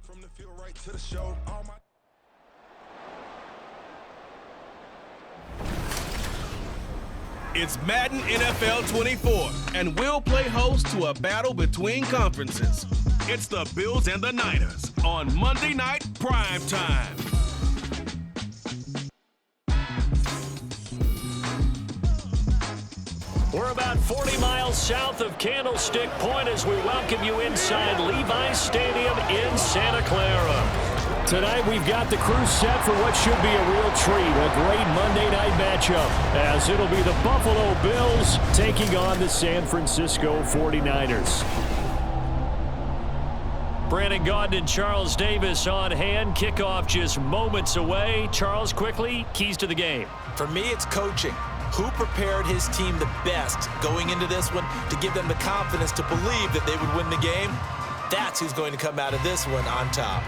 From the field right to the show. It's Madden NFL 24, and we'll play host to a battle between conferences. It's the Bills and the Niners on Monday Night Prime Time. We're about 40 miles south of Candlestick Point as we welcome you inside Levi's Stadium in Santa Clara. Tonight we've got the crew set for what should be a real treat, a great Monday night matchup, as it'll be the Buffalo Bills taking on the San Francisco 49ers. Brandon Gaudin and Charles Davis on hand. Kickoff just moments away. Charles, quickly, keys to the game. For me, it's coaching. Who prepared his team the best going into this one to give them the confidence to believe that they would win the game? That's who's going to come out of this one on top.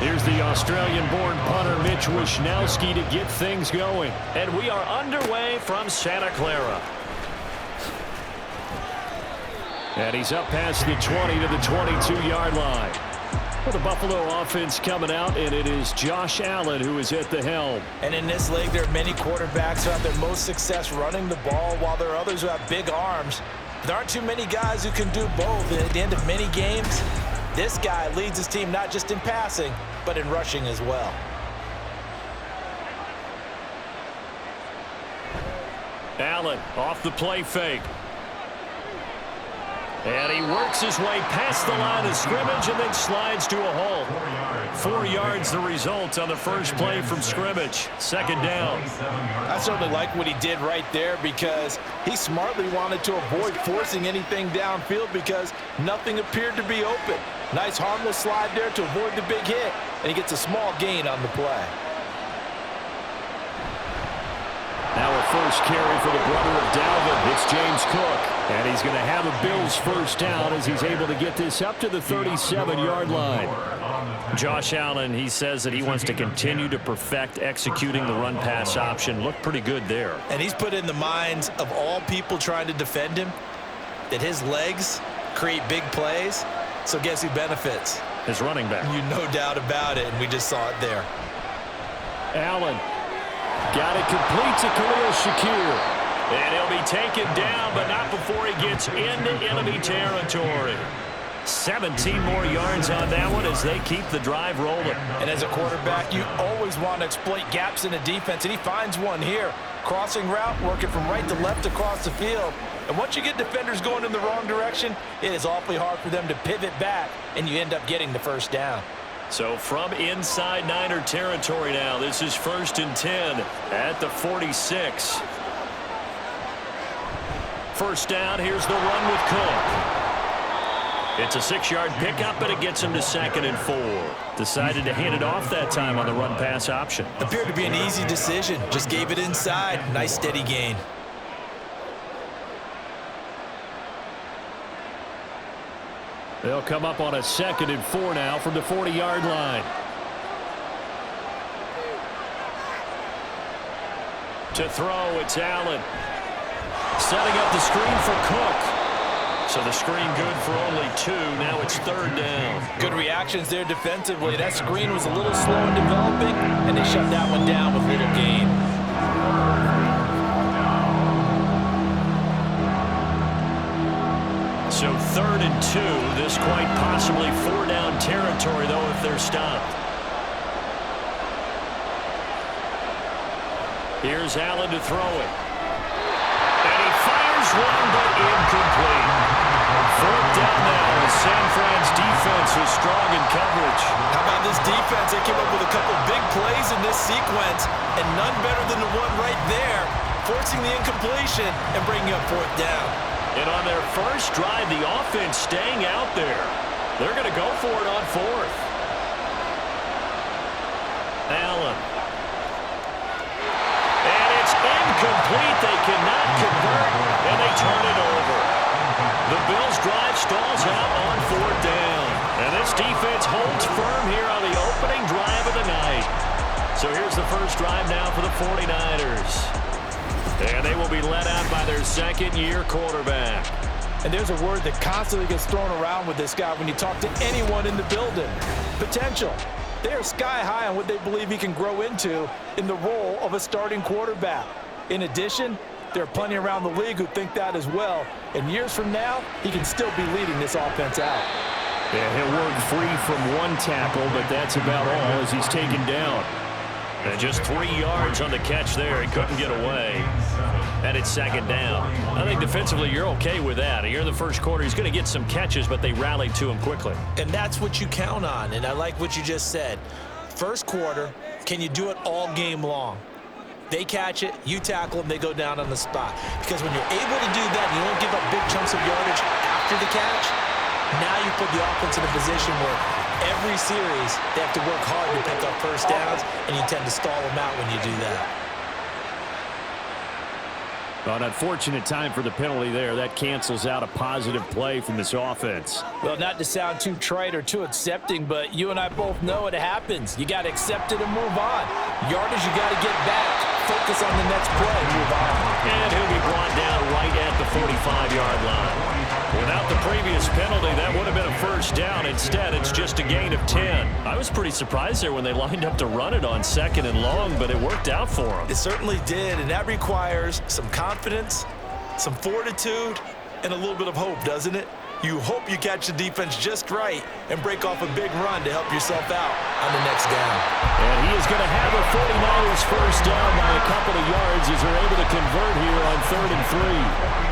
Here's the Australian-born punter Mitch Wishnowsky to get things going. And we are underway from Santa Clara. And he's up past the 20 to the 22-yard line. For the Buffalo offense coming out, and it is Josh Allen who is at the helm. And in this league, there are many quarterbacks who have their most success running the ball, while there are others who have big arms. There aren't too many guys who can do both. And at the end of many games, this guy leads his team not just in passing, but in rushing as well. Allen off the play fake. And he works his way past the line of scrimmage and then slides to a hole. 4 yards the result on the first play from scrimmage. Second down. I certainly like what he did right there because he smartly wanted to avoid forcing anything downfield because nothing appeared to be open. Nice harmless slide there to avoid the big hit, and he gets a small gain on the play. Now a first carry for the brother of Dalvin. It's James Cook. And he's going to have a Bills first down as he's able to get this up to the 37-yard line. Josh Allen, he says that he wants to continue to perfect executing the run-pass option. Looked pretty good there. And he's put in the minds of all people trying to defend him that his legs create big plays. So guess who benefits? His running back. You no doubt about it, and we just saw it there. Allen got it complete to Khalil Shakir. And he'll be taken down, but not before he gets into enemy territory. 17 more yards on that one as they keep the drive rolling. And as a quarterback, you always want to exploit gaps in a defense, and he finds one here. Crossing route, working from right to left across the field. And once you get defenders going in the wrong direction, it is awfully hard for them to pivot back, and you end up getting the first down. So from inside Niner territory now, this is 1st and 10 at the 46. First down, here's the run with Cook. It's a 6-yard pickup, and it gets him to 2nd and 4. Decided to hand it off that time on the run-pass option. Appeared to be an easy decision. Just gave it inside. Nice steady gain. They'll come up on a 2nd and 4 now from the 40-yard line. To throw, it's Allen. Setting up the screen for Cook. So the screen good for only 2. Now it's 3rd down. Good reactions there defensively. That screen was a little slow in developing, and they shut that one down with little gain. So 3rd and 2. This quite possibly 4-down territory, though, if they're stopped. Here's Allen to throw it. And he fires San Fran's defense was strong in coverage. How about this defense? They came up with a couple big plays in this sequence, and none better than the one right there, forcing the incompletion and bringing up fourth down. And on their first drive, the offense staying out there. They're going to go for it on fourth. Allen. And it's incomplete. They cannot convert, and they turn it over. The Bills' drive stalls out on fourth down. And this defense holds firm here on the opening drive of the night. So here's the first drive now for the 49ers. And they will be led out by their second-year quarterback. And there's a word that constantly gets thrown around with this guy when you talk to anyone in the building. Potential. They are sky high on what they believe he can grow into in the role of a starting quarterback. In addition, there are plenty around the league who think that as well. And years from now, he can still be leading this offense out. Yeah, he'll work free from one tackle, but that's about all as he's taken down. And just 3 yards on the catch there. He couldn't get away. And it's second down. I think defensively you're okay with that. Here in the first quarter, he's going to get some catches, but they rallied to him quickly. And that's what you count on, and I like what you just said. First quarter, can you do it all game long? They catch it, you tackle them, they go down on the spot. Because when you're able to do that and you don't give up big chunks of yardage after the catch, now you put the offense in a position where every series they have to work hard to pick up first downs, and you tend to stall them out when you do that. An unfortunate time for the penalty there. That cancels out a positive play from this offense. Well, not to sound too trite or too accepting, but you and I both know it happens. You got to accept it and move on. Yardage, you got to get back. Focus on the next play and move on. And he'll be brought down right at the 45-yard line. Without the previous penalty, that would have been a first down. Instead, it's just a gain of 10. I was pretty surprised there when they lined up to run it on second and long, but it worked out for them. It certainly did, and that requires some confidence, some fortitude, and a little bit of hope, doesn't it? You hope you catch the defense just right and break off a big run to help yourself out on the next down. And he is going to have a 49ers first down by a couple of yards as they're able to convert here on 3rd and 3.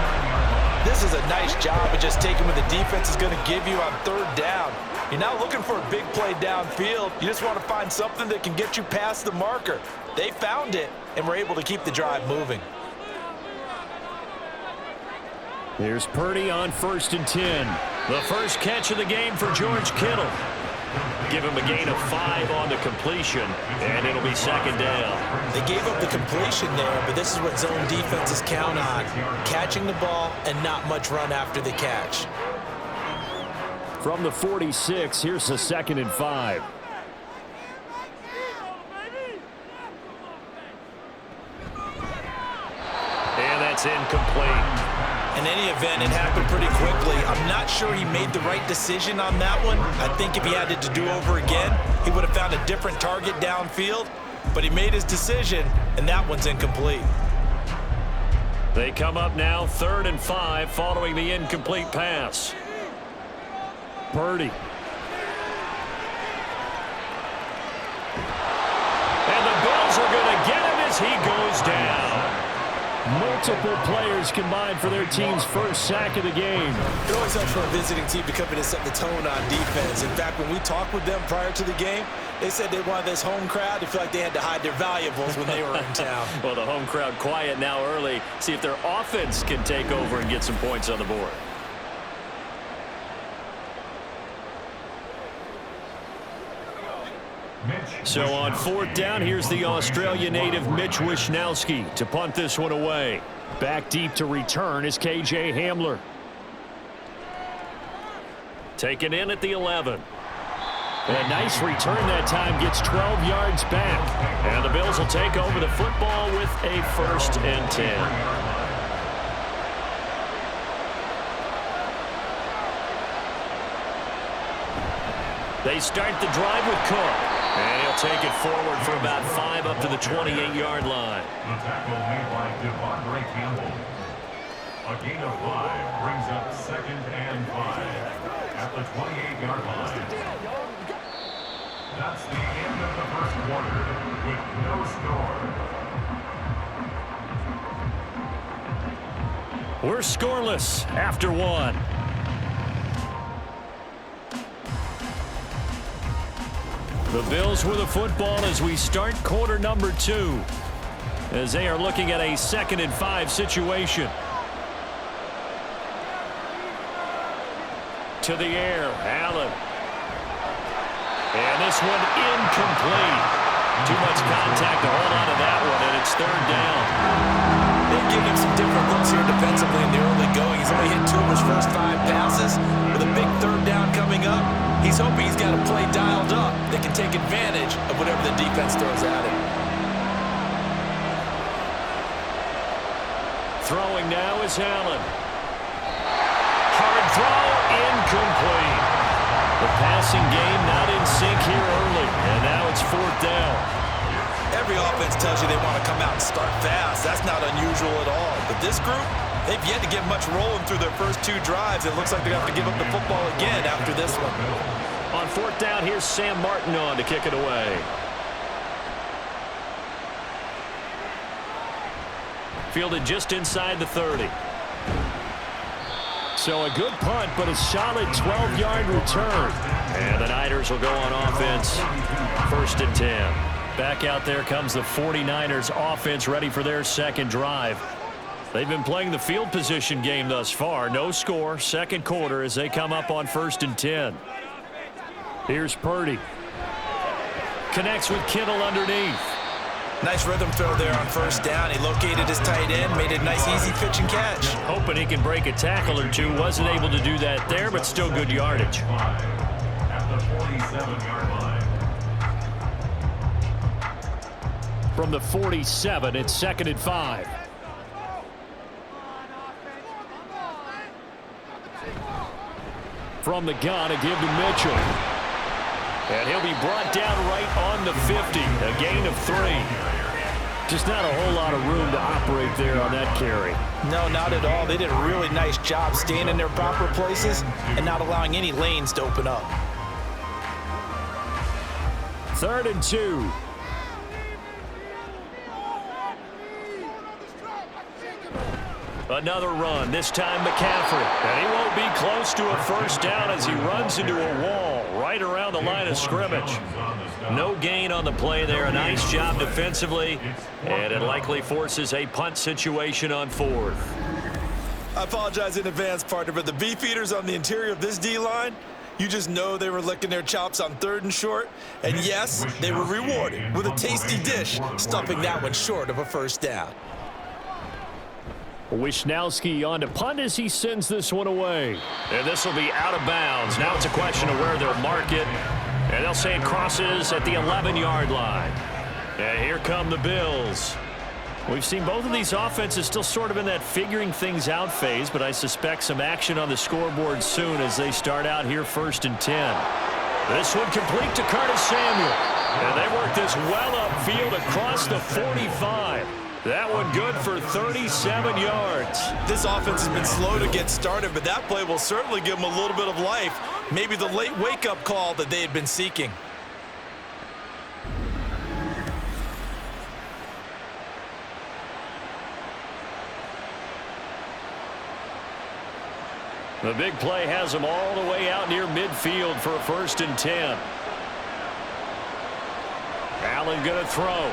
This is a nice job of just taking what the defense is going to give you on 3rd down. You're not looking for a big play downfield. You just want to find something that can get you past the marker. They found it and were able to keep the drive moving. Here's Purdy on 1st and 10. The first catch of the game for George Kittle. Give him a gain of 5 on the completion, and it'll be second down. They gave up the completion there, but this is what zone defenses count on. Catching the ball and not much run after the catch. From the 46, here's the 2nd and 5. And that's incomplete. In any event, it happened pretty quickly. I'm not sure he made the right decision on that one. I think if he had it to do over again, he would have found a different target downfield. But he made his decision, and that one's incomplete. They come up now 3rd and 5 following the incomplete pass. Purdy. And the Bills are going to get him as he goes down. Multiple players combined for their team's first sack of the game. It always helps for a visiting team to come in and set the tone on defense. In fact, when we talked with them prior to the game, they said they wanted this home crowd to feel like they had to hide their valuables when they were in town. Well, the home crowd quiet now early. See if their offense can take over and get some points on the board. So on 4th down, here's the Australia native Mitch Wishnowsky to punt this one away. Back deep to return is KJ Hamler. Taken in at the 11. A nice return that time, gets 12 yards back. And the Bills will take over the football with a 1st and 10. They start the drive with Cook. And he'll take it forward for about 5 up to the 28-yard line. The tackle made by Devondre Campbell. A gain of 5 brings up 2nd and 5 at the 28-yard line. That's the end of the first quarter with no score. We're scoreless after 1. The Bills with the football as we start quarter number 2. As they are looking at a 2nd and 5 situation. To the air, Allen. And this one incomplete. Too much contact to hold on to that one, and it's 3rd down. They've given him some different looks here defensively in the early going. He's only hit 2 of his first 5 passes. With a big 3rd down coming up, he's hoping he's got a play dialed up that can take advantage of whatever the defense throws at him. Throwing now is Allen. Hard throw, incomplete. The passing game not in sync here early, and now it's 4th down. Every offense tells you they want to come out and start fast. That's not unusual at all. But this group, they've yet to get much rolling through their first 2 drives. It looks like they're going to have to give up the football again after this one. On 4th down, here's Sam Martin on to kick it away. Fielded just inside the 30. So a good punt, but a solid 12-yard return. And the Niners will go on offense. 1st and 10. Back out there comes the 49ers offense ready for their 2nd drive. They've been playing the field position game thus far. No score, 2nd quarter as they come up on 1st and 10. Here's Purdy. Connects with Kittle underneath. Nice rhythm throw there on 1st down. He located his tight end, made a nice easy pitch and catch. Hoping he can break a tackle or two. Wasn't able to do that there, but still good yardage. At the 47-yard line. From the 47, it's 2nd and 5. From the gun, a give to Mitchell. And he'll be brought down right on the 50. A gain of 3. Just not a whole lot of room to operate there on that carry. No, not at all. They did a really nice job staying in their proper places and not allowing any lanes to open up. 3rd and 2. Another run, this time McCaffrey. And he won't be close to a 1st down as he runs into a wall right around the line of scrimmage. No gain on the play there. A nice job defensively. And it likely forces a punt situation on 4th. I apologize in advance, partner, but the beefeaters on the interior of this D-line, you just know they were licking their chops on 3rd and short. And yes, they were rewarded with a tasty dish, stuffing that one short of a 1st down. Wisnowski on to punt as he sends this one away. And this will be out of bounds. Now it's a question of where they'll mark it. And they'll say it crosses at the 11-yard line. And here come the Bills. We've seen both of these offenses still sort of in that figuring things out phase, but I suspect some action on the scoreboard soon as they start out here 1st and 10. This one complete to Curtis Samuel. And they work this well upfield across the 45. That one good for 37 yards. This offense has been slow to get started, but that play will certainly give them a little bit of life. Maybe the late wake-up call that they had been seeking. The big play has them all the way out near midfield for a 1st and 10. Allen going to throw.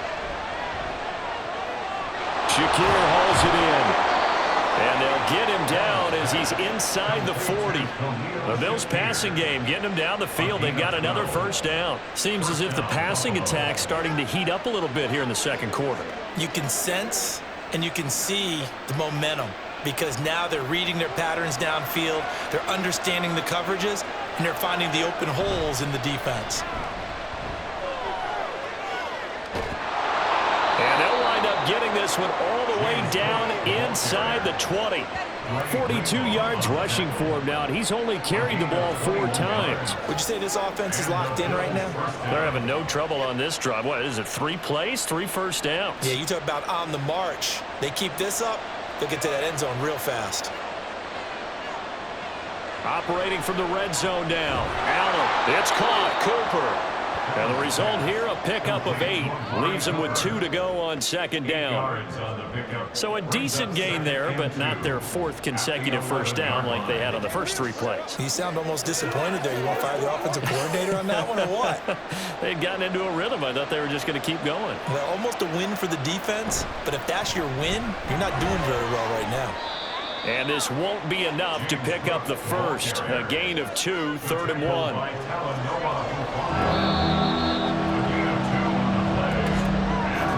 Shakir hauls it in. And they'll get him down as he's inside the 40. The Bills passing game getting him down the field. They've got another 1st down. Seems as if the passing attack's starting to heat up a little bit here in the 2nd quarter. You can sense and you can see the momentum because now they're reading their patterns downfield. They're understanding the coverages and they're finding the open holes in the defense. And they'll wind up getting this one all the way down inside the 20. 42 yards rushing for him now, and he's only carried the ball 4 times. Would you say this offense is locked in right now? They're having no trouble on this drive. What is it, 3 plays, 3 first downs? Yeah, you talk about on the march. They keep this up, they'll get to that end zone real fast. Operating from the red zone now. Allen, it's caught. Cooper. And the result here, a pickup of 8. Leaves them with 2 to go on second down. So a decent gain there, but not their 4th consecutive first down like they had on the first 3 plays. You sound almost disappointed there. You want to fire the offensive coordinator on that one or what? They'd gotten into a rhythm. I thought they were just going to keep going. Well, almost a win for the defense, but if that's your win, you're not doing very well right now. And this won't be enough to pick up the first. A gain of 2, 3rd and 1.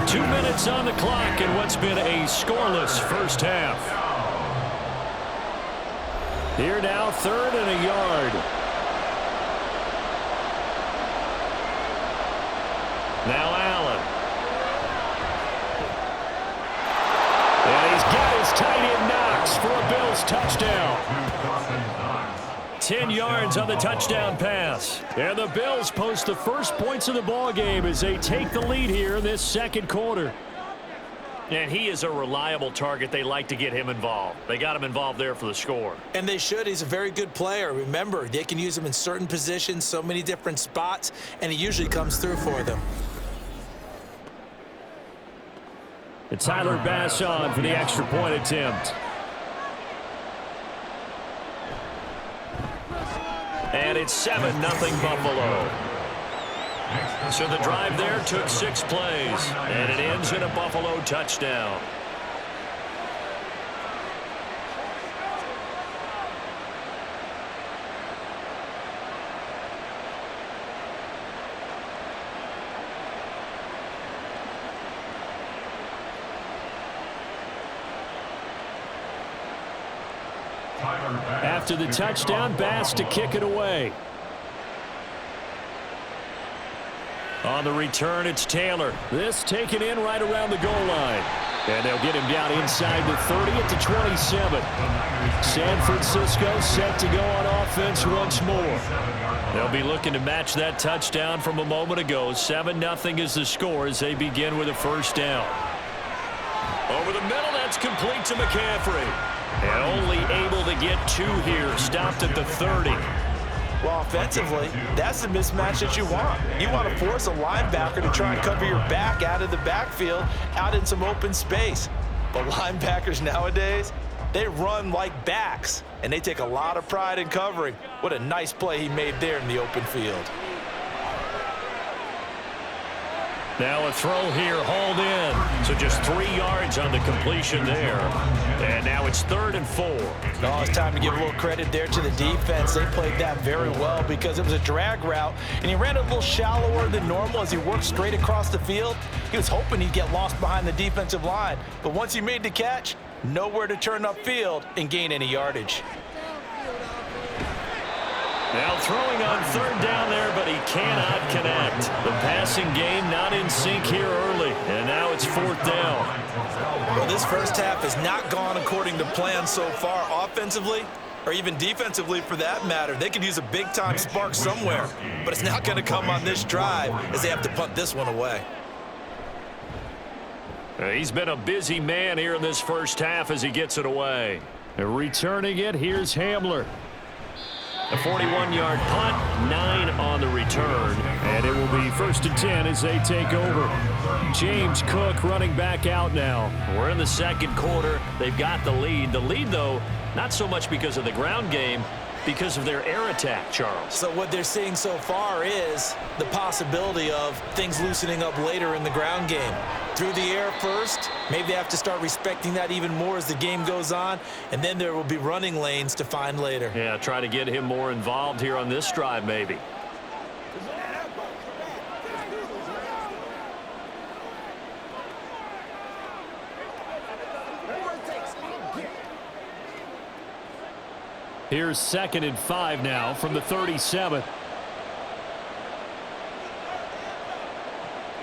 2 minutes on the clock in what's been a scoreless first half. Here now, 3rd and a yard. Now Allen. And he's got his tight end Knox for a Bills touchdown. 10 yards on the touchdown pass. And the Bills post the first points of the ball game as they take the lead here in this second quarter. And he is a reliable target. They like to get him involved. They got him involved there for the score. And they should. He's a very good player. Remember, they can use him in certain positions, so many different spots, and he usually comes through for them. It's Tyler Bass on for the extra point attempt. And it's 7-0 Buffalo. So the drive there took 6 plays, and it ends in a Buffalo touchdown. After the touchdown, Bass to kick it away. On the return, it's Taylor. This taken in right around the goal line. And they'll get him down inside the 30 at the 27. San Francisco set to go on offense once more. They'll be looking to match that touchdown from a moment ago. 7-0 is the score as they begin with a first down. Over the middle, that's complete to McCaffrey. And only able to get 2 here. Stopped at the 30. Well, offensively, that's the mismatch that you want. You want to force a linebacker to try and cover your back out of the backfield, out in some open space. But linebackers nowadays, they run like backs, and they take a lot of pride in covering. What a nice play he made there in the open field. Now a throw here, hauled in. So just 3 yards on the completion there. And now it's 3rd and 4. Oh, it's time to give a little credit there to the defense. They played that very well because it was a drag route, and he ran a little shallower than normal as he worked straight across the field. He was hoping he'd get lost behind the defensive line, but once he made the catch, nowhere to turn upfield and gain any yardage. Now throwing on 3rd down there, but he cannot connect. The passing game not in sync here early, and now it's 4th down. Well, this first half has not gone according to plan so far offensively, or even defensively for that matter. They could use a big-time spark somewhere, but it's not going to come on this drive as they have to punt this one away. He's been a busy man here in this first half as he gets it away. Returning it, here's Hamler. A 41-yard punt, 9 on the return, and it will be 1st and 10 as they take over. James Cook running back out now. We're in the second quarter. They've got the lead. The lead, though, not so much because of the ground game, because of their air attack, Charles. So what they're seeing so far is the possibility of things loosening up later in the ground game. Through the air first, maybe they have to start respecting that even more as the game goes on, and then there will be running lanes to find later. Yeah, try to get him more involved here on this drive maybe. Here's 2nd and 5 now from the 37.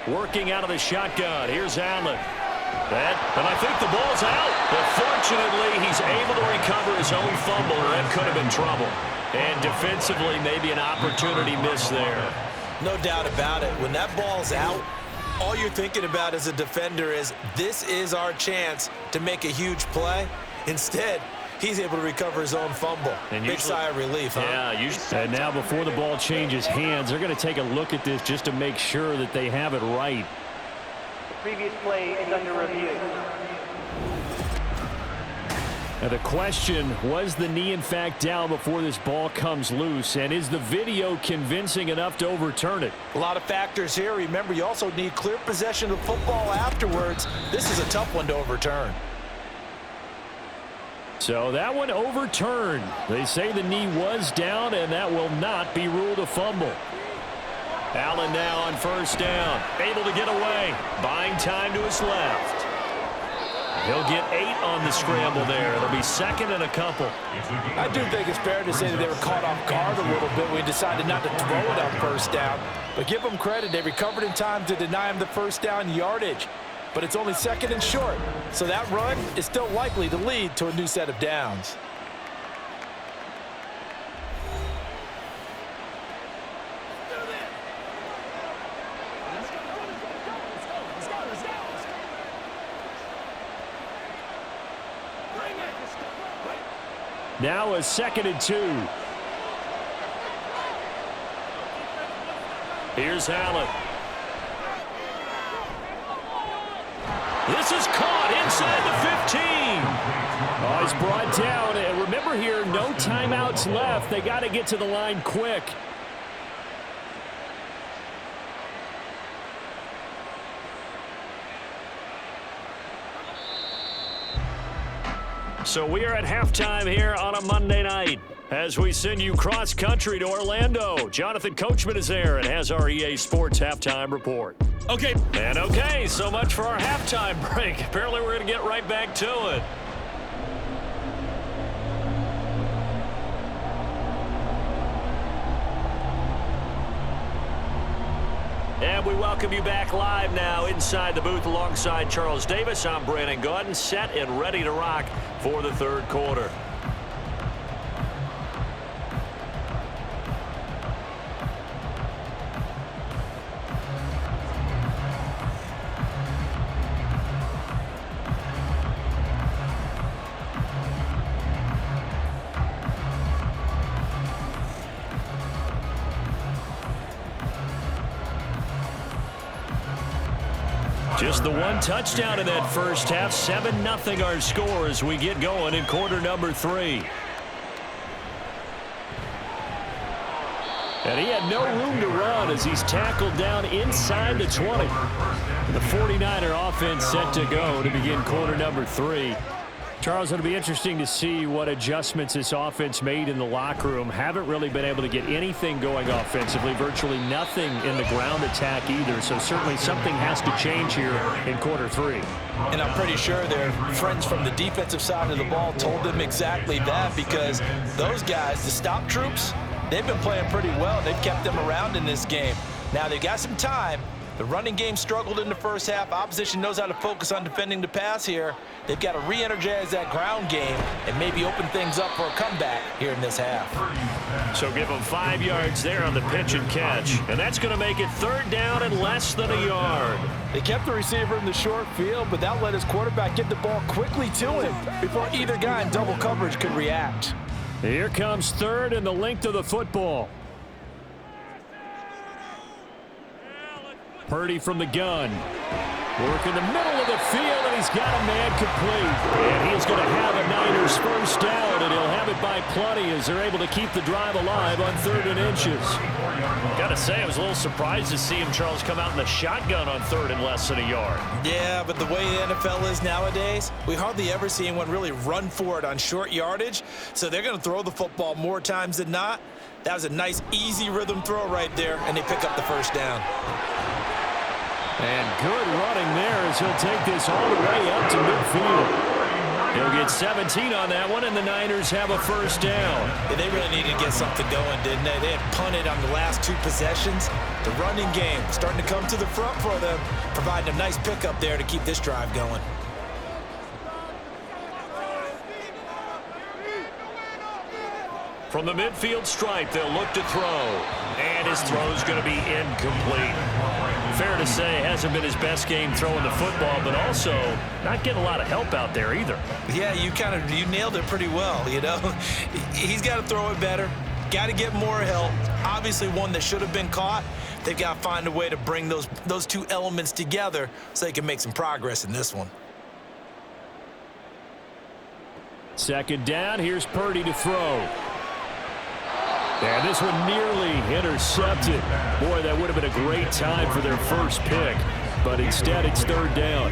Working out of the shotgun. Here's Allen. And I think the ball's out. But fortunately, he's able to recover his own fumble, or that could have been trouble. And defensively, maybe an opportunity miss there. No doubt about it. When that ball's out, all you're thinking about as a defender is, this is our chance to make a huge play. Instead, he's able to recover his own fumble. And big sigh of relief, huh? Yeah, usually. And now before the ball changes hands, they're going to take a look at this just to make sure that they have it right. The previous play is under review. Now the question, was the knee in fact down before this ball comes loose? And is the video convincing enough to overturn it? A lot of factors here. Remember, you also need clear possession of the football afterwards. This is a tough one to overturn. So that one overturned. They say the knee was down, and that will not be ruled a fumble. Allen now on first down, able to get away, buying time to his left. He'll get 8 on the scramble there. It'll be second and a couple. I do think it's fair to say that they were caught off guard a little bit. We decided not to throw it on first down. But give them credit. They recovered in time to deny him the first down yardage. But it's only second and short. So that run is still likely to lead to a new set of downs. Now a second and 2. Here's Allen. This is caught inside the 15. Oh, he's brought down. And remember here, no timeouts left. They got to get to the line quick. So we are at halftime here on a Monday night as we send you cross-country to Orlando. Jonathan Coachman is there and has our EA Sports halftime report. Okay. And okay, so much for our halftime break. Apparently we're going to get right back to it. And we welcome you back live now inside the booth alongside Charles Davis. I'm Brandon Gaudin, set and ready to rock for the third quarter. Just the one touchdown in that first half. 7-0 our score as we get going in quarter number 3. And he had no room to run as he's tackled down inside the 20. The 49er offense set to go to begin quarter number 3. Charles, it'll be interesting to see what adjustments this offense made in the locker room. Haven't really been able to get anything going offensively, virtually nothing in the ground attack either. So certainly something has to change here in quarter 3. And I'm pretty sure their friends from the defensive side of the ball told them exactly that, because those guys, the stop troops, they've been playing pretty well. They've kept them around in this game. Now they've got some time. The running game struggled in the first half. Opposition knows how to focus on defending the pass here. They've got to re-energize that ground game and maybe open things up for a comeback here in this half. So give them 5 yards there on the pitch and catch. And that's going to make it third down and less than a yard. They kept the receiver in the short field, but that let his quarterback get the ball quickly to him before either guy in double coverage could react. Here comes third and the length of the football. Purdy from the gun. Work in the middle of the field, and he's got a man complete. And he's going to have a Niners first down, and he'll have it by plenty as they're able to keep the drive alive on 3rd and inches. Got to say, I was a little surprised to see him, Charles, come out in the shotgun on 3rd and less than a yard. Yeah, but the way the NFL is nowadays, we hardly ever see anyone really run for it on short yardage. So they're going to throw the football more times than not. That was a nice, easy rhythm throw right there, and they pick up the first down. And good running there as he'll take this all the way up to midfield. He'll get 17 on that one, and the Niners have a first down. Yeah, they really needed to get something going, didn't they? They had punted on the last 2 possessions. The running game starting to come to the front for them, providing a nice pickup there to keep this drive going. From the midfield stripe, they'll look to throw. And his throw's going to be incomplete. fair to say, hasn't been his best game throwing the football, but also not getting a lot of help out there either. Yeah, you nailed it pretty well, you know. He's got to throw it better, got to get more help. Obviously one that should have been caught. They've got to find a way to bring those two elements together so they can make some progress in this one. Second down, here's Purdy to throw. And this one nearly intercepted. Boy, that would have been a great time for their first pick, but instead it's third down.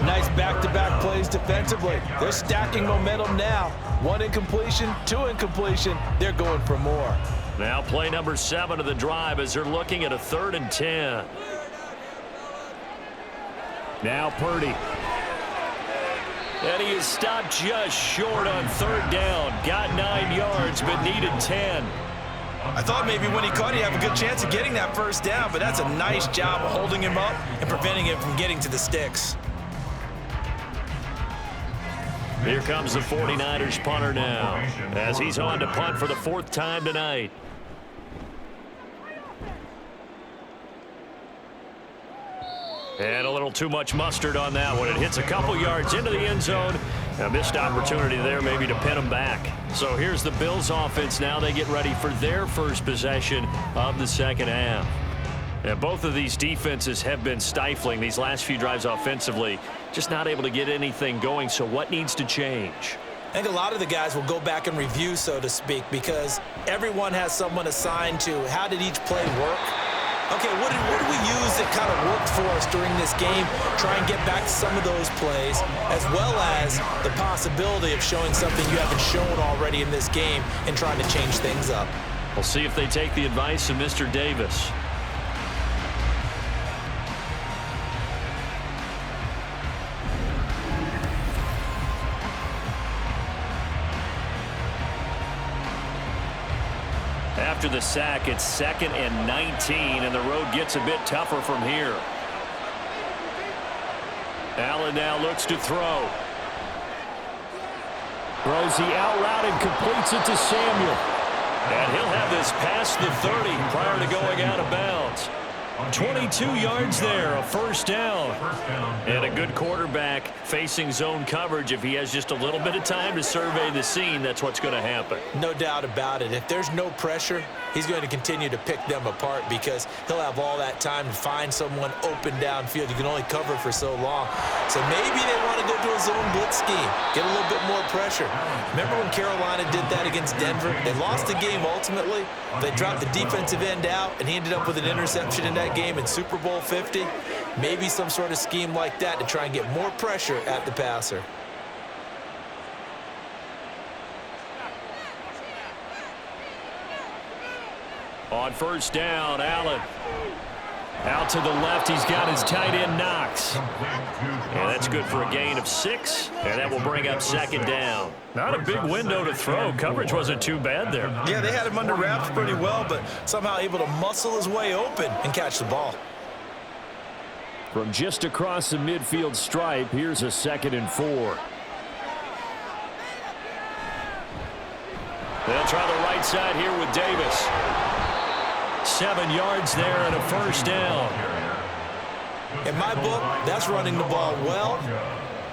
Nice back-to-back plays defensively. They're stacking momentum now. One incompletion, two incompletion. They're going for more. Now play number 7 of the drive as they're looking at a 3rd and 10. Now Purdy. And he is stopped just short on 3rd down. Got 9 yards, but needed 10. I thought maybe when he caught, he'd have a good chance of getting that first down, but that's a nice job of holding him up and preventing him from getting to the sticks. Here comes the 49ers punter now, as he's on to punt for the 4th time tonight. And a little too much mustard on that one. It hits a couple yards into the end zone. A missed opportunity there maybe to pin them back. So here's the Bills offense now. They get ready for their first possession of the second half. And both of these defenses have been stifling these last few drives offensively. Just not able to get anything going. So what needs to change? I think a lot of the guys will go back and review, so to speak, because everyone has someone assigned to how did each play work. Okay, what did we use that kind of worked for us during this game? Try and get back to some of those plays, as well as the possibility of showing something you haven't shown already in this game and trying to change things up. We'll see if they take the advice of Mr. Davis. After the sack, it's 2nd and 19, and the road gets a bit tougher from here. Allen now looks to throw. Throws the out route and completes it to Samuel. And he'll have this past the 30 prior to going out of bounds. 22 yards there, a first down. And a good quarterback facing zone coverage. If he has just a little bit of time to survey the scene, that's what's going to happen. No doubt about it. If there's no pressure, he's going to continue to pick them apart because he'll have all that time to find someone open downfield. You can only cover for so long. So maybe they want to go to a zone blitz scheme, get a little bit more pressure. Remember when Carolina did that against Denver? They lost the game ultimately. They dropped the defensive end out, and he ended up with an interception in that game in Super Bowl 50. Maybe some sort of scheme like that to try and get more pressure at the passer. On first down, Allen. Out to the left, he's got his tight end Knox. And that's good for a gain of 6, and that will bring up 2nd down. Not a big window to throw. Coverage wasn't too bad there. Yeah, they had him under wraps pretty well, but somehow able to muscle his way open and catch the ball. From just across the midfield stripe, here's a 2nd and 4. They'll try the right side here with Davis. 7 yards there and a first down. In my book, that's running the ball well,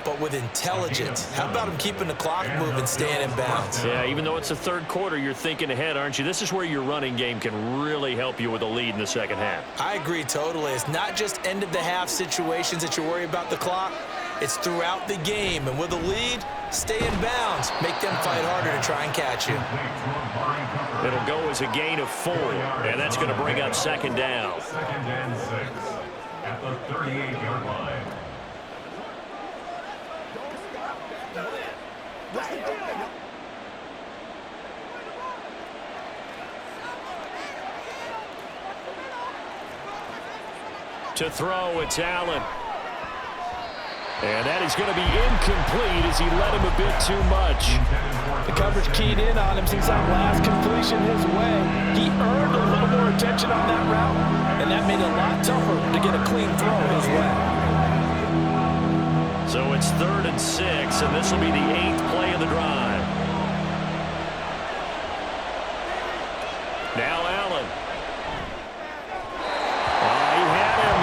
but with intelligence. How about him keeping the clock moving, staying in bounds? Yeah, even though it's the 3rd quarter, you're thinking ahead, aren't you? This is where your running game can really help you with a lead in the second half. I agree totally. It's not just end-of-the-half situations that you worry about the clock. It's throughout the game. And with a lead, stay in bounds. Make them fight harder to try and catch you. It'll go as a gain of 4, and that's going to bring up 2nd down. 2nd and 6 at the 38-yard line. To throw, it's Allen. And that is going to be incomplete as he let him a bit too much. The coverage keyed in on him since that last completion his way. He earned a little more attention on that route, and that made it a lot tougher to get a clean throw his way. So it's 3rd and 6, and this will be the 8th play of the drive. Now Allen. He had him.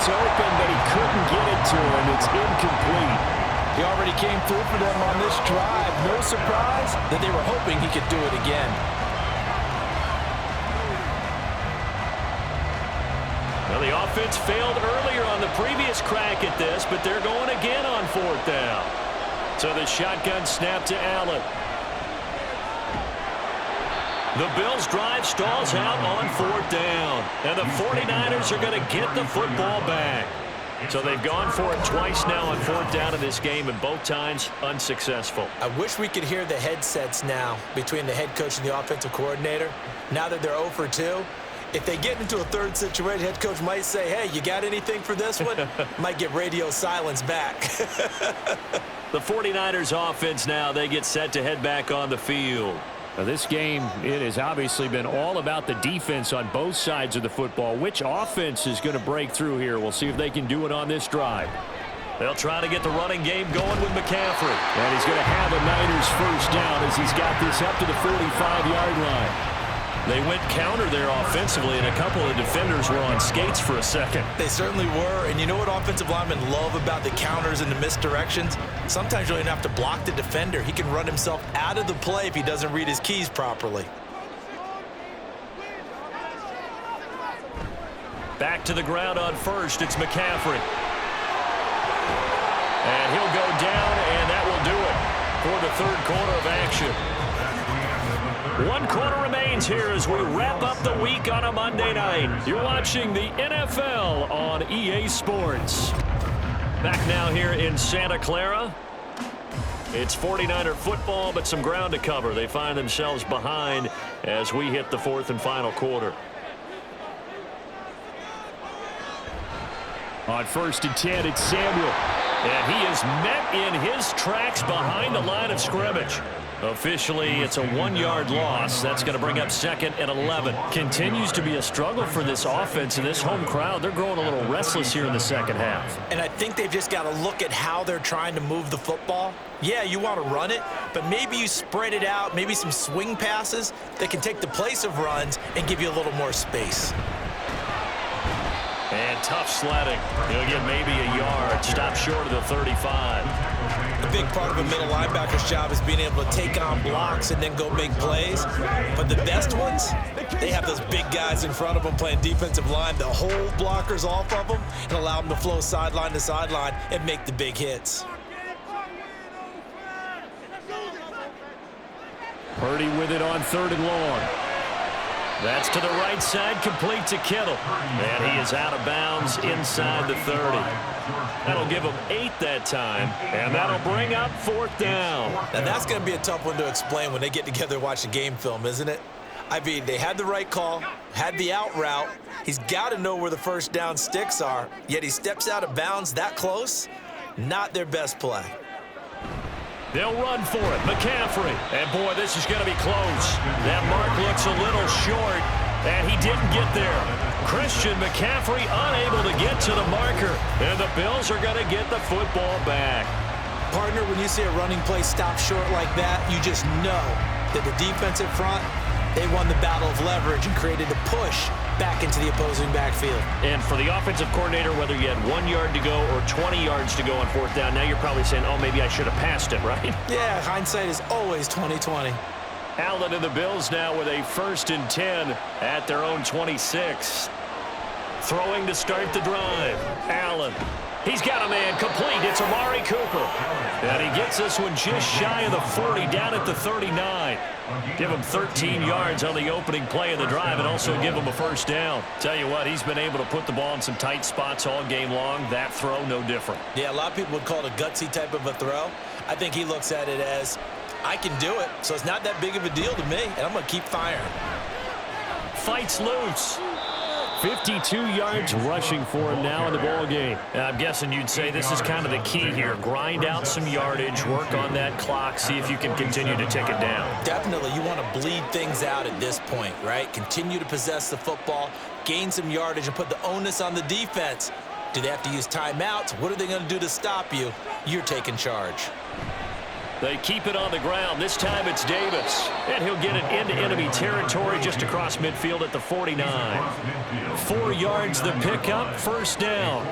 open, but he couldn't get it to him. It's incomplete. He already came through for them on this drive. No surprise that they were hoping he could do it again. Well, the offense failed earlier on the previous crack at this, but they're going again on 4th down. So the shotgun snap to Allen. The Bills' drive stalls out on 4th down. And the 49ers are going to get the football back. So they've gone for it twice now on 4th down in this game, and both times unsuccessful. I wish we could hear the headsets now between the head coach and the offensive coordinator. Now that they're 0 for 2, if they get into a third situation, head coach might say, hey, you got anything for this one? Might get radio silence back. The 49ers offense now, they get set to head back on the field. Now this game, it has obviously been all about the defense on both sides of the football. Which offense is going to break through here? We'll see if they can do it on this drive. They'll try to get the running game going with McCaffrey. And he's going to have a Niners first down as he's got this up to the 45-yard line. They went counter there offensively, and a couple of defenders were on skates for a second. They certainly were, and you know what offensive linemen love about the counters and the misdirections? Sometimes you don't even have to block the defender. He can run himself out of the play if he doesn't read his keys properly. Back to the ground on first, it's McCaffrey. And he'll go down, and that will do it for the third quarter of action. 1 quarter remains here as we wrap up the week on a Monday night. You're watching the NFL on EA Sports. Back now here in Santa Clara. It's 49er football, but some ground to cover. They find themselves behind as we hit the 4th and final quarter. On 1st and 10, it's Samuel. And he is met in his tracks behind the line of scrimmage. Officially, it's a 1-yard loss. That's going to bring up 2nd and 11. Continues to be a struggle for this offense and this home crowd. They're growing a little restless here in the second half. And I think they've just got to look at how they're trying to move the football. Yeah, you want to run it, but maybe you spread it out, maybe some swing passes that can take the place of runs and give you a little more space. And tough sledding. He'll get maybe a yard. Stop short of the 35. A big part of a middle linebacker's job is being able to take on blocks and then go make plays. But the best ones, they have those big guys in front of them playing defensive line. They'll hold blockers off of them and allow them to flow sideline to sideline and make the big hits. Purdy with it on 3rd and long. That's to the right side, complete to Kittle. And he is out of bounds inside the 30. That'll give him 8 that time, and that'll bring up 4th down. Now that's going to be a tough one to explain when they get together and watch the game film, isn't it? I mean, they had the right call, had the out route. He's got to know where the first down sticks are, yet he steps out of bounds that close. Not their best play. They'll run for it. McCaffrey. And, boy, this is going to be close. That mark looks a little short, and he didn't get there. Christian McCaffrey unable to get to the marker, and the Bills are going to get the football back. Partner, when you see a running play stop short like that, you just know that the defensive front, they won the battle of leverage and created a push back into the opposing backfield. And for the offensive coordinator, whether you had 1 yard to go or 20 yards to go on 4th down, now you're probably saying, oh, maybe I should have passed it, right? Yeah, hindsight is always 20/20. Allen and the Bills now with a 1st and 10 at their own 26. Throwing to start the drive. Allen. He's got a man complete. It's Amari Cooper. And he gets this one just shy of the 40, down at the 39. Give him 13 yards on the opening play of the drive and also give him a 1st down. Tell you what, he's been able to put the ball in some tight spots all game long. That throw, no different. Yeah, a lot of people would call it a gutsy type of a throw. I think he looks at it as, I can do it, so it's not that big of a deal to me, and I'm going to keep firing. Fights loose. 52 yards rushing for him now in the ball game. I'm guessing you'd say this is kind of the key here. Grind out some yardage, work on that clock, see if you can continue to tick it down. Definitely. You want to bleed things out at this point, right? Continue to possess the football, gain some yardage, and put the onus on the defense. Do they have to use timeouts? What are they going to do to stop you? You're taking charge. They keep it on the ground. This time it's Davis. And he'll get it into enemy territory just across midfield at the 49. 4 yards the pickup, first down.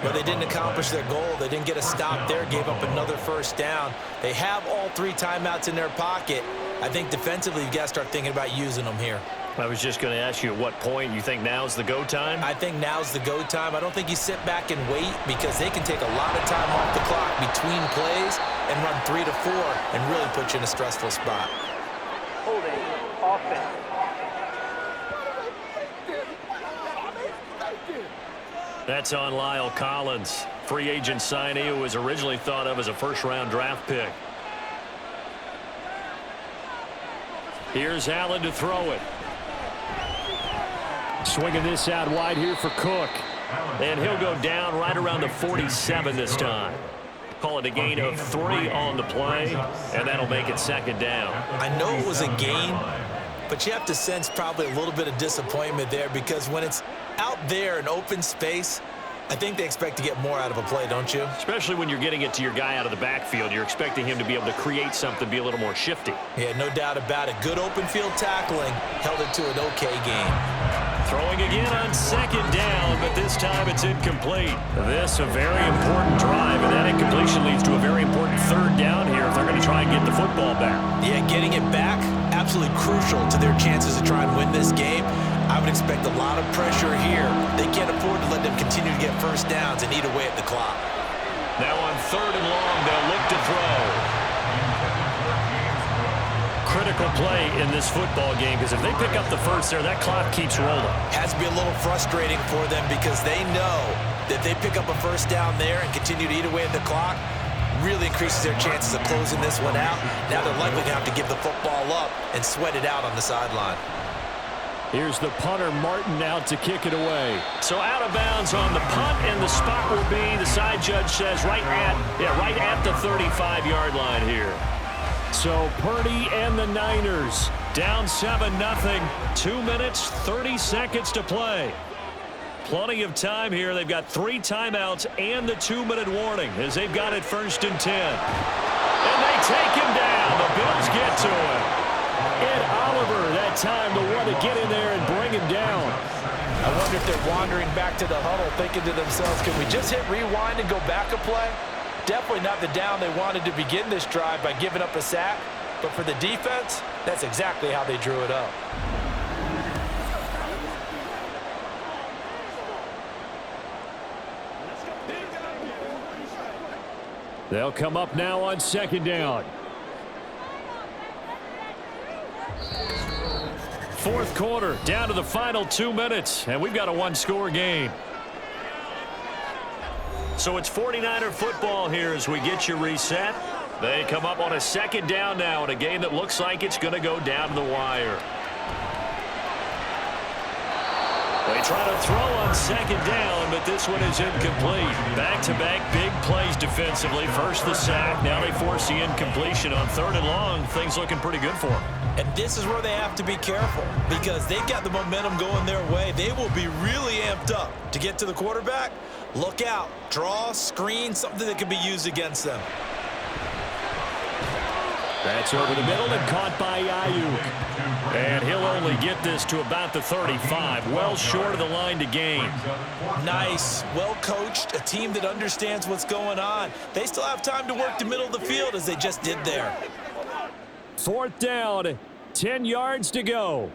But they didn't accomplish their goal. They didn't get a stop there, gave up another first down. They have all 3 timeouts in their pocket. I think defensively you've got to start thinking about using them here. I was just going to ask you at what point you think now's the go time? I think now's the go time. I don't think you sit back and wait because they can take a lot of time off the clock between plays and run 3 to 4 and really put you in a stressful spot. Holding, offense. That's on Lyle Collins, free agent signee who was originally thought of as a first-round draft pick. Here's Allen to throw it. Swinging this out wide here for Cook. And he'll go down right around the 47 this time. Call it a gain of 3 on the play, and that'll make it second down. I know it was a gain, but you have to sense probably a little bit of disappointment there because when it's out there in open space, I think they expect to get more out of a play, don't you? Especially when you're getting it to your guy out of the backfield. You're expecting him to be able to create something, be a little more shifty. Yeah, no doubt about it. Good open field tackling held it to an okay game. Throwing again on second down, but this time it's incomplete. This a very important drive, and that incompletion leads to a very important third down here if they're going to try and get the football back. Yeah, getting it back, absolutely crucial to their chances to try and win this game. I would expect a lot of pressure here. They can't afford to let them continue to get first downs and eat away at the clock. Now on third and long, they'll look to throw. Critical play in this football game because if they pick up the first there, that clock keeps rolling. Has to be a little frustrating for them because they know that if they pick up a first down there and continue to eat away at the clock, really increases their chances of closing this one out. Now they're likely to have to give the football up and sweat it out on the sideline. Here's the punter, Martin, out to kick it away. So out of bounds on the punt, and the spot will be, the side judge says, right at the 35-yard line here. So Purdy and the Niners down 7-0. 2 minutes, 30 seconds to play. Plenty of time here. They've got 3 timeouts and the 2-minute warning as they've got it 1st and 10. And they take him down. The Bills get to him. Ed Oliver, that time the one to get in there and bring him down. I wonder if they're wandering back to the huddle thinking to themselves, can we just hit rewind and go back a play? Definitely not the down they wanted to begin this drive by giving up a sack. But for the defense, that's exactly how they drew it up. They'll come up now on second down. 4th quarter, down to the final 2 minutes, and we've got a 1-score game. So it's 49er football here as we get you reset. They come up on a second down now in a game that looks like it's going to go down to the wire. They try to throw on second down, but this one is incomplete. Back-to-back big plays defensively. First the sack, now they force the incompletion on 3rd and long. Things looking pretty good for them. And this is where they have to be careful because they've got the momentum going their way. They will be really amped up to get to the quarterback. Look out. Draw, screen, something that can be used against them. That's over the middle and caught by Ayuk. And he'll only get this to about the 35. Well short of the line to gain. Nice. Well coached. A team that understands what's going on. They still have time to work the middle of the field as they just did there. 4th down. 10 yards to go.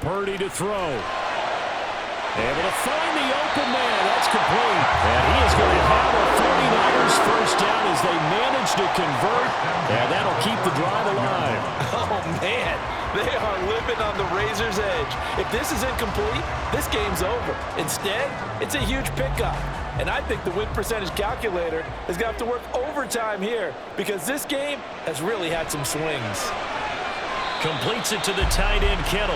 Purdy to throw. Able to find the open man. That's complete. And he is going to have a 49ers first down as they manage to convert. And that'll keep the drive alive. Oh, man. They are living on the razor's edge. If this is incomplete, this game's over. Instead, it's a huge pickup. And I think the win percentage calculator is going to have to work overtime here because this game has really had some swings. Completes it to the tight end, Kittle.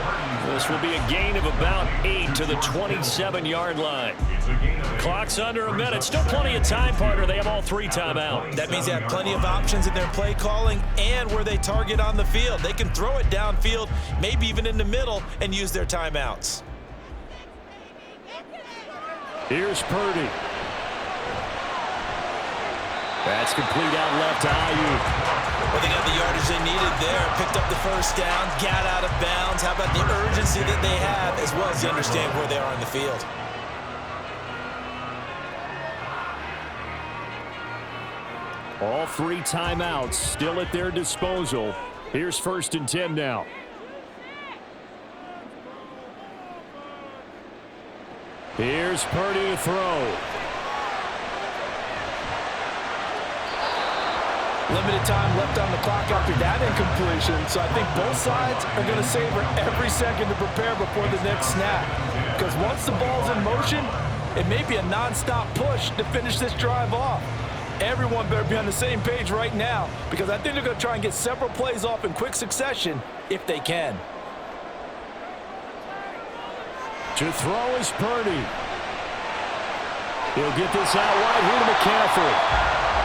This will be a gain of about 8 to the 27-yard line. Clock's under a minute. Still plenty of time, partner. They have all 3 timeouts. That means they have plenty of options in their play calling and where they target on the field. They can throw it downfield, maybe even in the middle, and use their timeouts. Here's Purdy. That's complete out left to Ayuk. Well, they got the yardage they needed there. Picked up the first down, got out of bounds. How about the urgency that they have, as well as they understand where they are in the field? All 3 timeouts still at their disposal. Here's 1st and 10 now. Here's Purdy to throw. Limited time left on the clock after that incompletion, so I think both sides are going to savor every second to prepare before the next snap. Because once the ball's in motion, it may be a non-stop push to finish this drive off. Everyone better be on the same page right now, because I think they're going to try and get several plays off in quick succession if they can. To throw is Purdy. He'll get this out wide here to McCaffrey.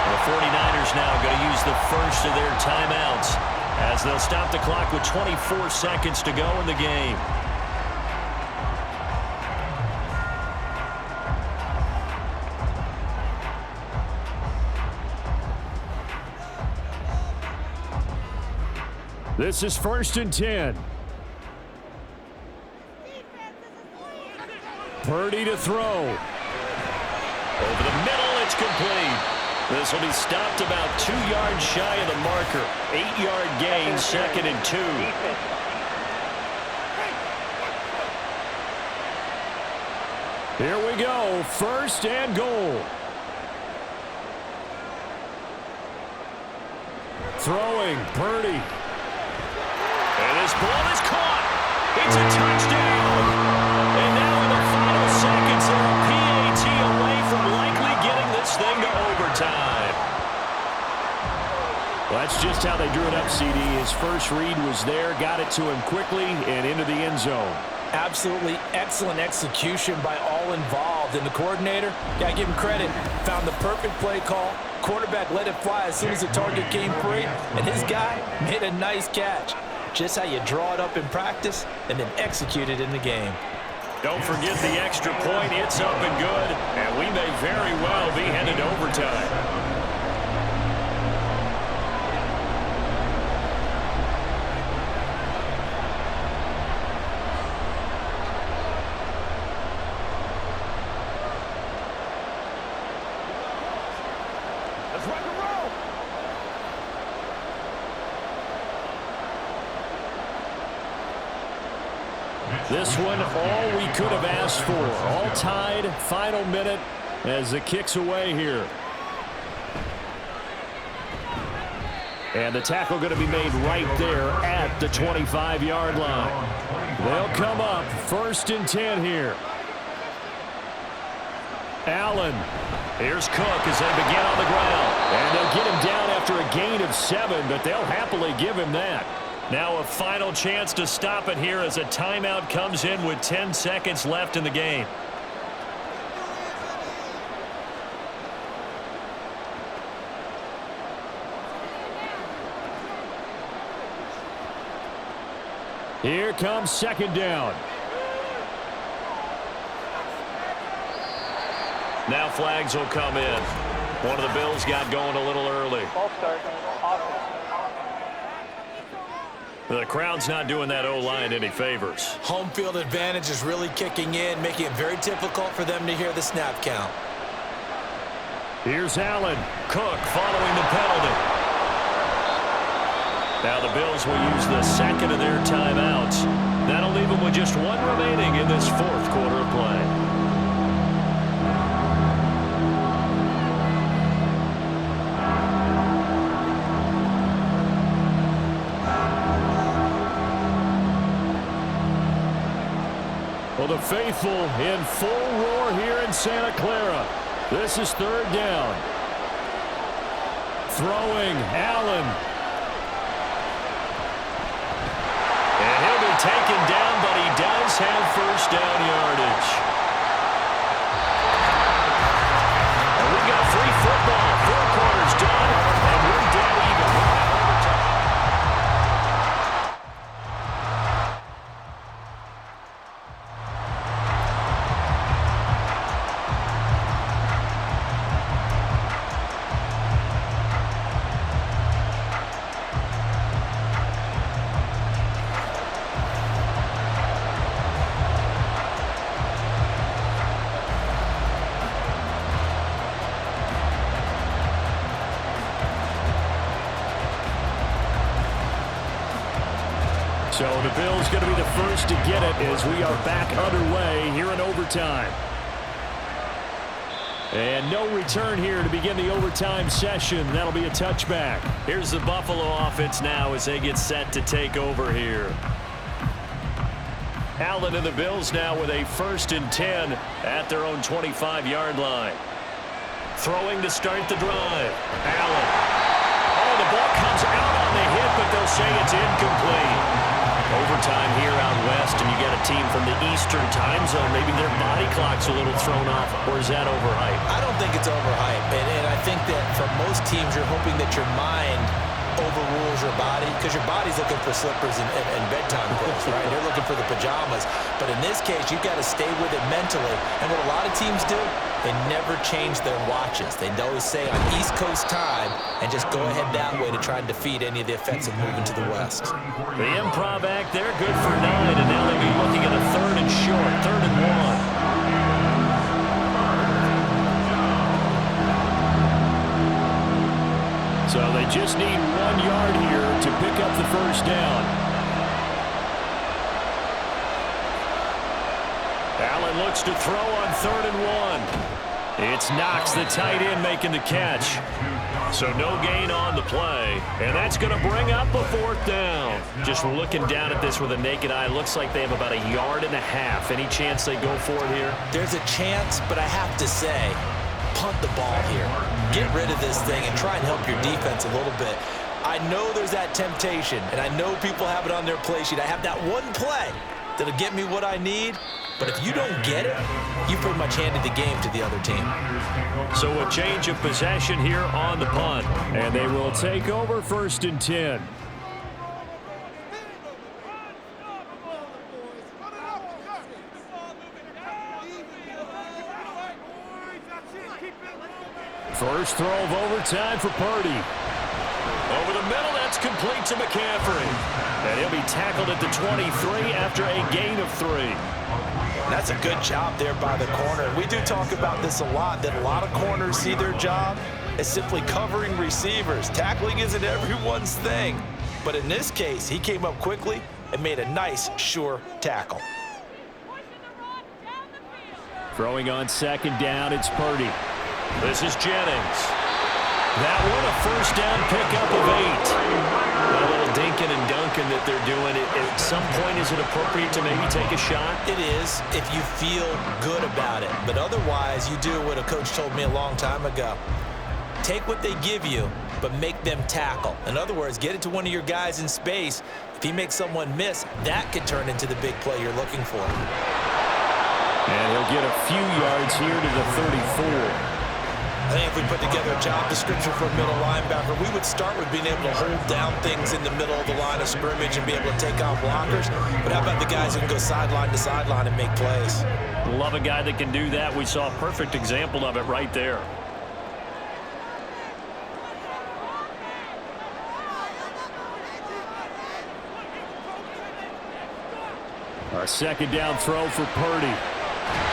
The 49ers now going to use the first of their timeouts as they'll stop the clock with 24 seconds to go in the game. This is 1st and 10. Purdy to throw. Over the middle, it's complete. This will be stopped about 2 yards shy of the marker. 8-yard gain, 2nd and 2. Here we go, 1st and goal. Throwing, Purdy. And this ball is caught. It's a touchdown. And now in the final seconds, they're a PAT away from likely getting this thing to overtime. Well, that's just how they drew it up, CD. His first read was there, got it to him quickly, and into the end zone. Absolutely excellent execution by all involved. And the coordinator, got to give him credit, found the perfect play call. Quarterback let it fly as soon as the target came free, and his guy made a nice catch. Just how you draw it up in practice and then execute it in the game. Don't forget the extra point. It's up and good, and we may very well be headed to overtime. This one, all we could have asked for. All tied, final minute as the kick's away here. And the tackle going to be made right there at the 25-yard line. They'll come up 1st and 10 here. Allen. Here's Cook as they begin on the ground. And they'll get him down after a gain of 7, but they'll happily give him that. Now a final chance to stop it here as a timeout comes in with 10 seconds left in the game. Here comes 2nd down. Now flags will come in. One of the Bills got going a little early. Ball start. Offense. The crowd's not doing that O-line any favors. Home field advantage is really kicking in, making it very difficult for them to hear the snap count. Here's Allen. Cook following the penalty. Now the Bills will use the 2nd of their timeouts. That'll leave them with just 1 remaining in this 4th quarter of play. Well, the faithful in full roar here in Santa Clara. This is 3rd down. Throwing, Allen. And he'll be taken down, but he does have 1st down yardage. And we got free football. 4 quarters done, and we're dead even. So the Bills going to be the first to get it as we are back underway here in overtime. And no return here to begin the overtime session. That'll be a touchback. Here's the Buffalo offense now as they get set to take over here. Allen and the Bills now with a 1st and 10 at their own 25-yard line. Throwing to start the drive. Allen. Oh, the ball comes out on the hit, but they'll say it's incomplete. Overtime here out west, and you got a team from the Eastern time zone. Maybe their body clock's a little thrown off, or is that overhyped? I don't think it's overhyped, and I think that for most teams, you're hoping that your mind overrules your body, because your body's looking for slippers and bedtime clothes, right? They're looking for the pajamas. But in this case, you've got to stay with it mentally. And what a lot of teams do, they never change their watches. They always say on East Coast time and just go ahead that way to try and defeat any of the effects of moving to the west. The improv act there, good for 9, and now they'll be looking at a 3rd and short, 3rd and 1. So they just need 1 yard here to pick up the first down. Allen looks to throw on 3rd and 1. It's Knox, the tight end, making the catch. So no gain on the play, and that's going to bring up a 4th down. Just looking down at this with a naked eye, looks like they have about 1.5 yards. Any chance they go for it here? There's a chance, but I have to say, punt the ball here. Get rid of this thing and try and help your defense a little bit. I know there's that temptation, and I know people have it on their play sheet. I have that one play that'll get me what I need, but if you don't get it, you pretty much handed the game to the other team. So a change of possession here on the punt, and they will take over 1st and 10. First throw of overtime for Purdy. Over the middle, that's complete to McCaffrey. And he'll be tackled at the 23 after a gain of 3. That's a good job there by the corner. We do talk about this a lot, that a lot of corners see their job as simply covering receivers. Tackling isn't everyone's thing. But in this case, he came up quickly and made a nice, sure tackle. Throwing on 2nd down, it's Purdy. This is Jennings. That one a 1st down pickup of 8. A little dinking and dunking that they're doing. At some point, is it appropriate to maybe take a shot? It is if you feel good about it. But otherwise, you do what a coach told me a long time ago. Take what they give you, but make them tackle. In other words, get it to one of your guys in space. If he makes someone miss, that could turn into the big play you're looking for. And he'll get a few yards here to the 34. I think if we put together a job description for a middle linebacker, we would start with being able to hold down things in the middle of the line of scrimmage and be able to take on blockers. But how about the guys who can go sideline to sideline and make plays? Love a guy that can do that. We saw a perfect example of it right there. A 2nd down throw for Purdy.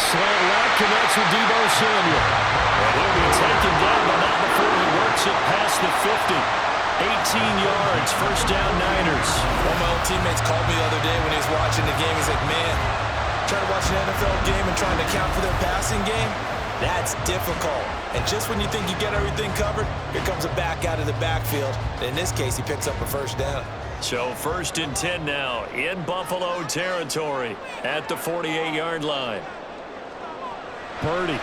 Slant right connects with Deebo Samuel. And he'll be taken down, but not before he works it past the 50. 18 yards, 1st down Niners. One of my old teammates called me the other day when he was watching the game. He's like, man, trying to watch an NFL game and trying to account for their passing game, that's difficult. And just when you think you get everything covered, here comes a back out of the backfield. And in this case, he picks up a 1st down. So 1st and 10 now in Buffalo territory at the 48-yard line. Purdy.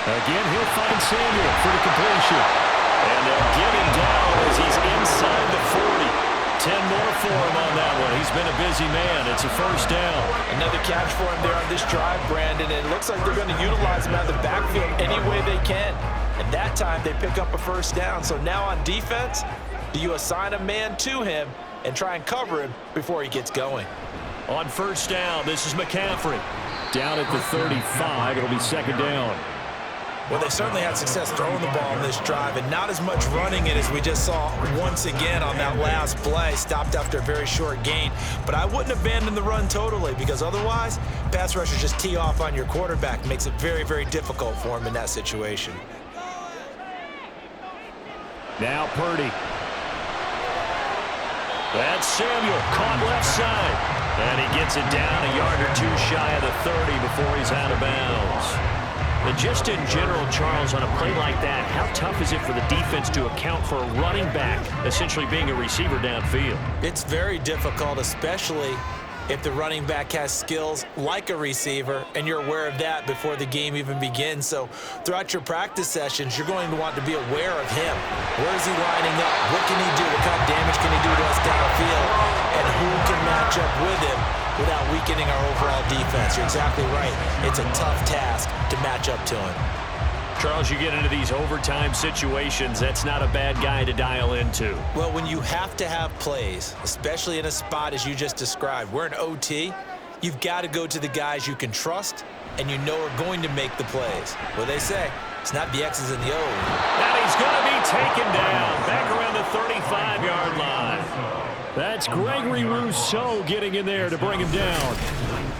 Again, he'll find Samuel for the completion. And they'll get him down as he's inside the 40. 10 more for him on that one. He's been a busy man. It's a 1st down. Another catch for him there on this drive, Brandon. And it looks like they're going to utilize him out of the backfield any way they can. And that time they pick up a 1st down. So now on defense, do you assign a man to him and try and cover him before he gets going? On 1st down, this is McCaffrey. Down at the 35, it'll be 2nd down. Well, they certainly had success throwing the ball on this drive, and not as much running it as we just saw once again on that last play. Stopped after a very short gain. But I wouldn't abandon the run totally, because otherwise, pass rushers just tee off on your quarterback. Makes it very, very difficult for him in that situation. Now Purdy. That's Samuel, caught left side. And he gets it down a yard or two shy of the 30 before he's out of bounds. And just in general, Charles, on a play like that, how tough is it for the defense to account for a running back essentially being a receiver downfield? It's very difficult, especially if the running back has skills like a receiver, and you're aware of that before the game even begins. So throughout your practice sessions, you're going to want to be aware of him. Where is he lining up? What can he do? What kind of damage can he do to us downfield? And who can match up with him without weakening our overall defense? You're exactly right. It's a tough task to match up to him. Charles, you get into these overtime situations, that's not a bad guy to dial into. Well, when you have to have plays, especially in a spot as you just described, we're in OT, you've got to go to the guys you can trust and you know are going to make the plays. What they say, it's not the X's and the O's. And he's going to be taken down back around the 35-yard line. That's Gregory Rousseau getting in there to bring him down.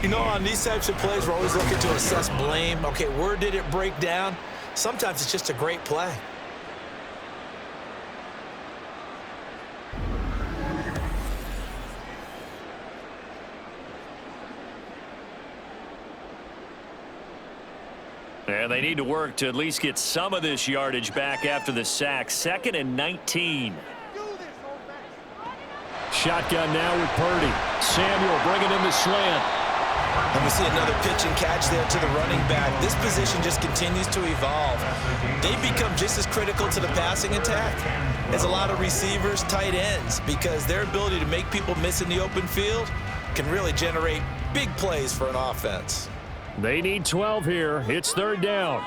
You know, on these types of plays, we're always looking to assess blame. Okay, where did it break down? Sometimes it's just a great play. And they need to work to at least get some of this yardage back after the sack. 2nd and 19. Shotgun now with Purdy. Samuel bringing in the slant. And we see another pitch and catch there to the running back. This position just continues to evolve. They become just as critical to the passing attack as a lot of receivers, tight ends, because their ability to make people miss in the open field can really generate big plays for an offense. They need 12 here. It's 3rd down.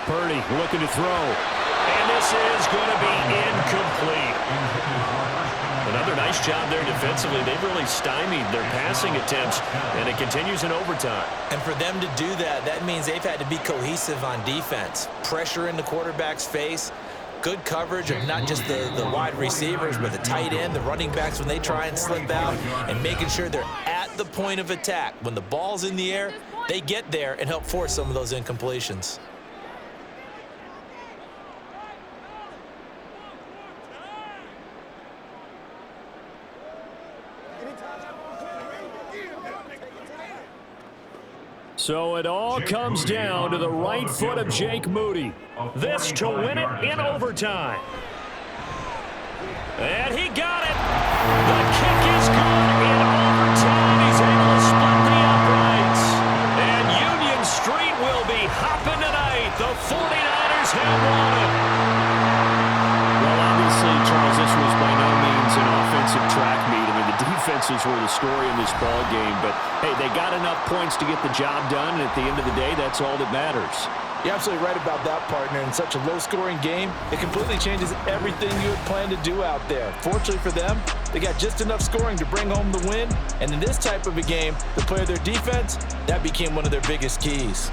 Purdy looking to throw. And this is going to be incomplete. Another nice job there defensively. They've really stymied their passing attempts, and it continues in overtime. And for them to do that, that means they've had to be cohesive on defense. Pressure in the quarterback's face, good coverage of not just the wide receivers, but the tight end, the running backs when they try and slip out, and making sure they're at the point of attack. When the ball's in the air, they get there and help force some of those incompletions. So it all comes down to the right foot of Jake Moody. This to win it in overtime. And he got it. The kick is good in overtime. He's able to split the uprights. And Union Street will be hopping tonight. The 49ers have won it. Well, obviously, Charles, this was by no means an offensive track meet. I mean, the defenses were the story in this ball game, but hey, they got enough points to get the job done, and at the end of the day, that's all that matters. You're absolutely right about that, partner. In such a low-scoring game, it completely changes everything you had planned to do out there. Fortunately for them, they got just enough scoring to bring home the win, and in this type of a game, to play their defense, that became one of their biggest keys.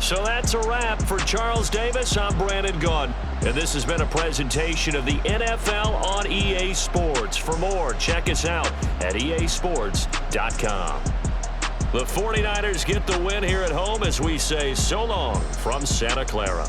So that's a wrap for Charles Davis. I'm Brandon Gunn. And this has been a presentation of the NFL on EA Sports. For more, check us out at easports.com. The 49ers get the win here at home as we say so long from Santa Clara.